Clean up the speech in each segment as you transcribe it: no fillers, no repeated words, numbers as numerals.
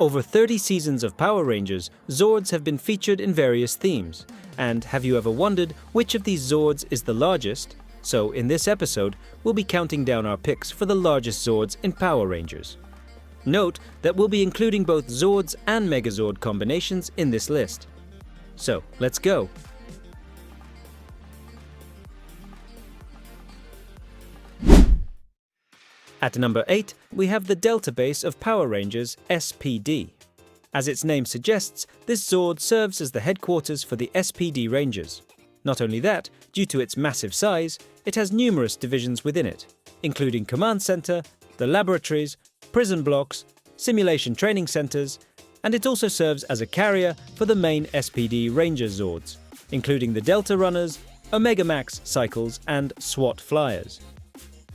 Over 30 seasons of Power Rangers, Zords have been featured in various themes. And have you ever wondered which of these Zords is the largest? So in this episode, we'll be counting down our picks for the largest Zords in Power Rangers. Note that we'll be including both Zords and Megazord combinations in this list. So let's go! At number 8, we have the Delta base of Power Rangers SPD. As its name suggests, this Zord serves as the headquarters for the SPD Rangers. Not only that, due to its massive size, it has numerous divisions within it, including Command Center, the laboratories, prison blocks, simulation training centers, and it also serves as a carrier for the main SPD Ranger Zords, including the Delta Runners, Omega Max Cycles, and SWAT Flyers.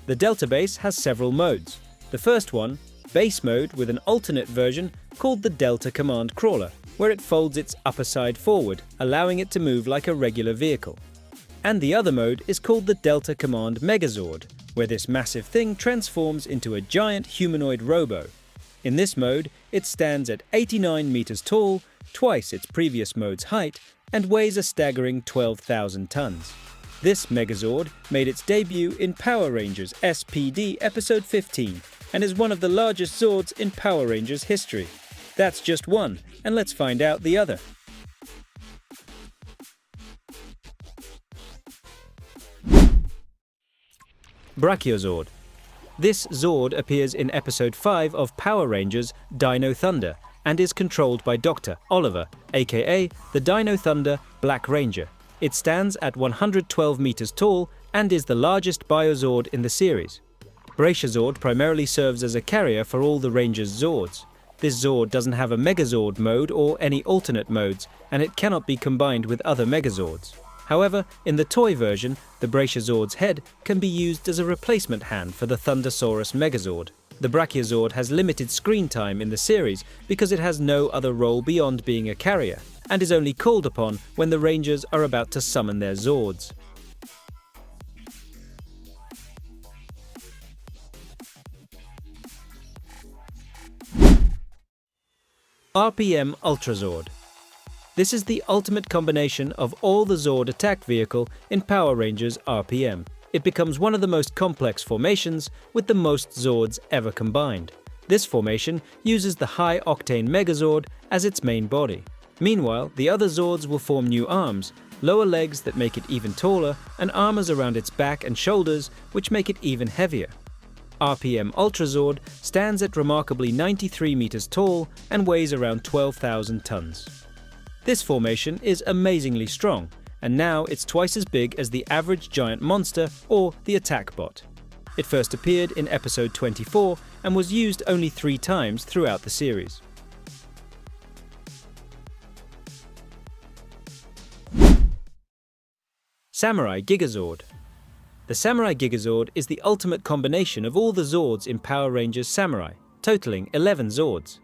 The Delta base has several modes. The first one, Base Mode, with an alternate version called the Delta Command Crawler, where it folds its upper side forward, allowing it to move like a regular vehicle. And the other mode is called the Delta Command Megazord, where this massive thing transforms into a giant humanoid robo. In this mode, it stands at 89 meters tall, twice its previous mode's height, and weighs a staggering 12,000 tons. This Megazord made its debut in Power Rangers SPD Episode 15 and is one of the largest Zords in Power Rangers history. That's just one, and let's find out the other. Brachiosaurd. This Zord appears in Episode 5 of Power Rangers Dino Thunder and is controlled by Dr. Oliver, aka the Dino Thunder Black Ranger. It stands at 112 meters tall and is the largest Biozord in the series. Brachiosaurd primarily serves as a carrier for all the Rangers' Zords. This Zord doesn't have a Megazord mode or any alternate modes, and it cannot be combined with other Megazords. However, in the toy version, the Brachiosaurd's head can be used as a replacement hand for the Thundersaurus Megazord. The Brachiosaurd has limited screen time in the series because it has no other role beyond being a carrier, and is only called upon when the Rangers are about to summon their Zords. RPM Ultrazord. This is the ultimate combination of all the Zord attack vehicle in Power Rangers RPM. It becomes one of the most complex formations with the most Zords ever combined. This formation uses the high-octane Megazord as its main body. Meanwhile, the other Zords will form new arms, lower legs that make it even taller, and armors around its back and shoulders which make it even heavier. RPM Ultrazord stands at remarkably 93 meters tall and weighs around 12,000 tons. This formation is amazingly strong, and now it's twice as big as the average giant monster or the attack bot. It first appeared in episode 24 and was used only 3 times throughout the series. Samurai Gigazord. The Samurai Gigazord is the ultimate combination of all the Zords in Power Rangers Samurai, totaling 11 Zords.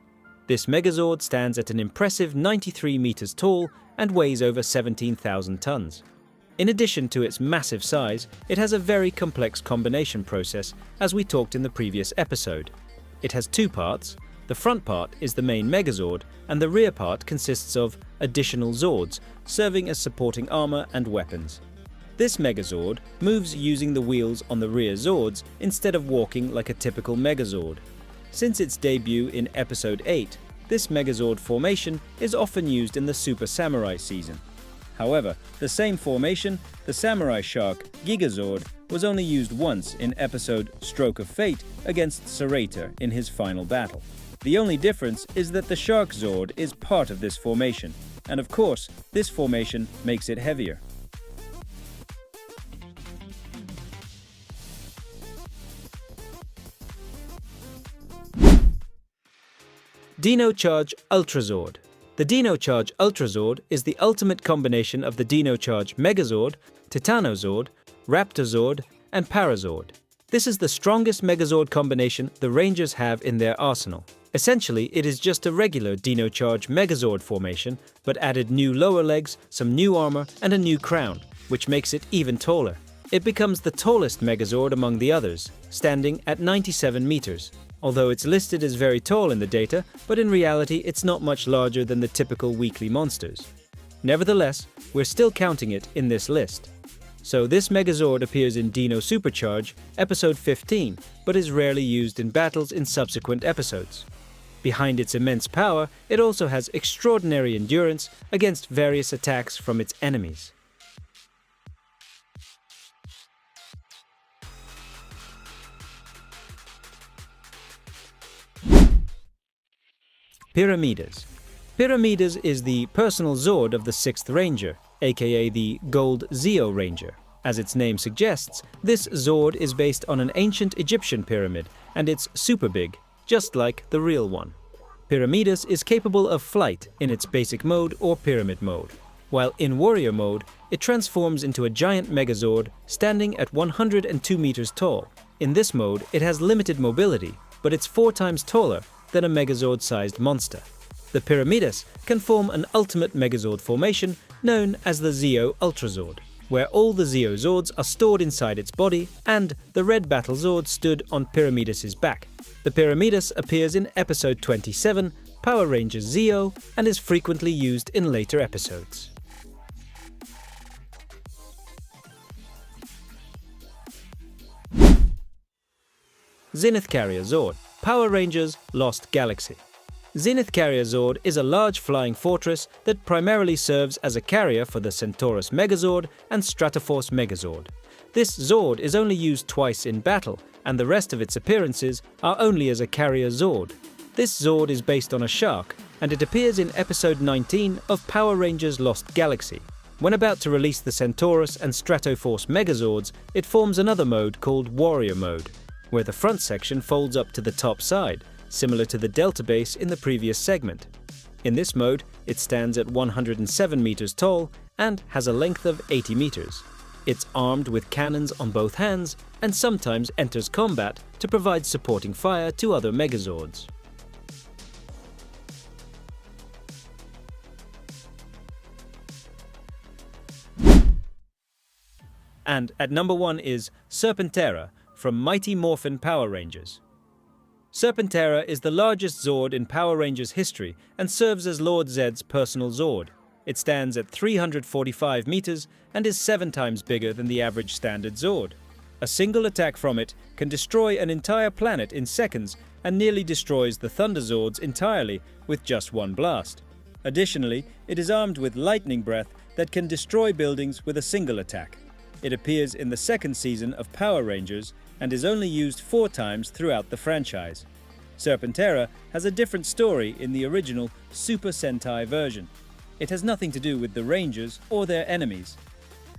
This Megazord stands at an impressive 93 meters tall and weighs over 17,000 tons. In addition to its massive size, it has a very complex combination process, as we talked in the previous episode. It has 2 parts. The front part is the main Megazord, and the rear part consists of additional Zords, serving as supporting armor and weapons. This Megazord moves using the wheels on the rear Zords instead of walking like a typical Megazord. Since its debut in Episode 8, this Megazord formation is often used in the Super Samurai season. However, the same formation, the Samurai Shark Gigazord, was only used once in episode Stroke of Fate against Serpentara in his final battle. The only difference is that the Shark Zord is part of this formation, and of course, this formation makes it heavier. Dinocharge Ultrazord. The Dinocharge Ultrazord is the ultimate combination of the Dinocharge Megazord, Titanosord, Raptorzord, and Parazord. This is the strongest Megazord combination the Rangers have in their arsenal. Essentially, it is just a regular Dinocharge Megazord formation, but added new lower legs, some new armor, and a new crown, which makes it even taller. It becomes the tallest Megazord among the others, standing at 97 meters. although it's listed as very tall in the data, but in reality it's not much larger than the typical weekly monsters. Nevertheless, we're still counting it in this list. So this Megazord appears in Dino Supercharge, episode 15, but is rarely used in battles in subsequent episodes. Behind its immense power, it also has extraordinary endurance against various attacks from its enemies. Pyramidus. Pyramidus is the personal Zord of the 6th Ranger, aka the Gold Zeo Ranger. As its name suggests, this Zord is based on an ancient Egyptian pyramid, and it's super big, just like the real one. Pyramidus is capable of flight in its basic mode or pyramid mode, while in warrior mode, it transforms into a giant Megazord standing at 102 meters tall. In this mode, it has limited mobility, but it's 4 times taller than a Megazord-sized monster. The Pyramidus can form an ultimate Megazord formation known as the Zeo Ultrazord, where all the Zeo Zords are stored inside its body, and the red Battle Zord stood on Pyramidus' back. The Pyramidus appears in episode 27, Power Rangers Zeo, and is frequently used in later episodes. Zenith Carrier Zord, Power Rangers Lost Galaxy. Zenith Carrier Zord is a large flying fortress that primarily serves as a carrier for the Centaurus Megazord and Stratoforce Megazord. This Zord is only used twice in battle, and the rest of its appearances are only as a carrier Zord. This Zord is based on a shark, and it appears in episode 19 of Power Rangers Lost Galaxy. When about to release the Centaurus and Stratoforce Megazords, it forms another mode called Warrior Mode, where the front section folds up to the top side, similar to the Delta base in the previous segment. In this mode, it stands at 107 meters tall and has a length of 80 meters. It's armed with cannons on both hands and sometimes enters combat to provide supporting fire to other Megazords. And at number 1 is Serpentara from Mighty Morphin Power Rangers. Serpentara is the largest Zord in Power Rangers history and serves as Lord Zedd's personal Zord. It stands at 345 meters and is 7 times bigger than the average standard Zord. A single attack from it can destroy an entire planet in seconds and nearly destroys the Thunder Zords entirely with just one blast. Additionally, it is armed with lightning breath that can destroy buildings with a single attack. It appears in the 2nd season of Power Rangers and is only used 4 times throughout the franchise. Serpentara has a different story in the original Super Sentai version. It has nothing to do with the Rangers or their enemies.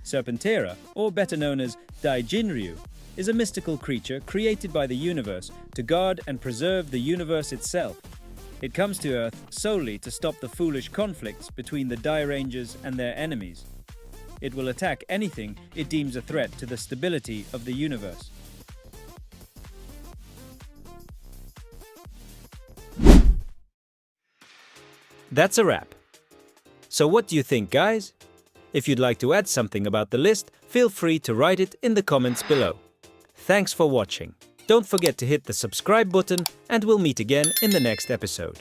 Serpentara, or better known as Daijinryu, is a mystical creature created by the universe to guard and preserve the universe itself. It comes to Earth solely to stop the foolish conflicts between the Dai Rangers and their enemies. It will attack anything it deems a threat to the stability of the universe. That's a wrap. So what do you think, guys? If you'd like to add something about the list, feel free to write it in the comments below. Thanks for watching. Don't forget to hit the subscribe button, and we'll meet again in the next episode.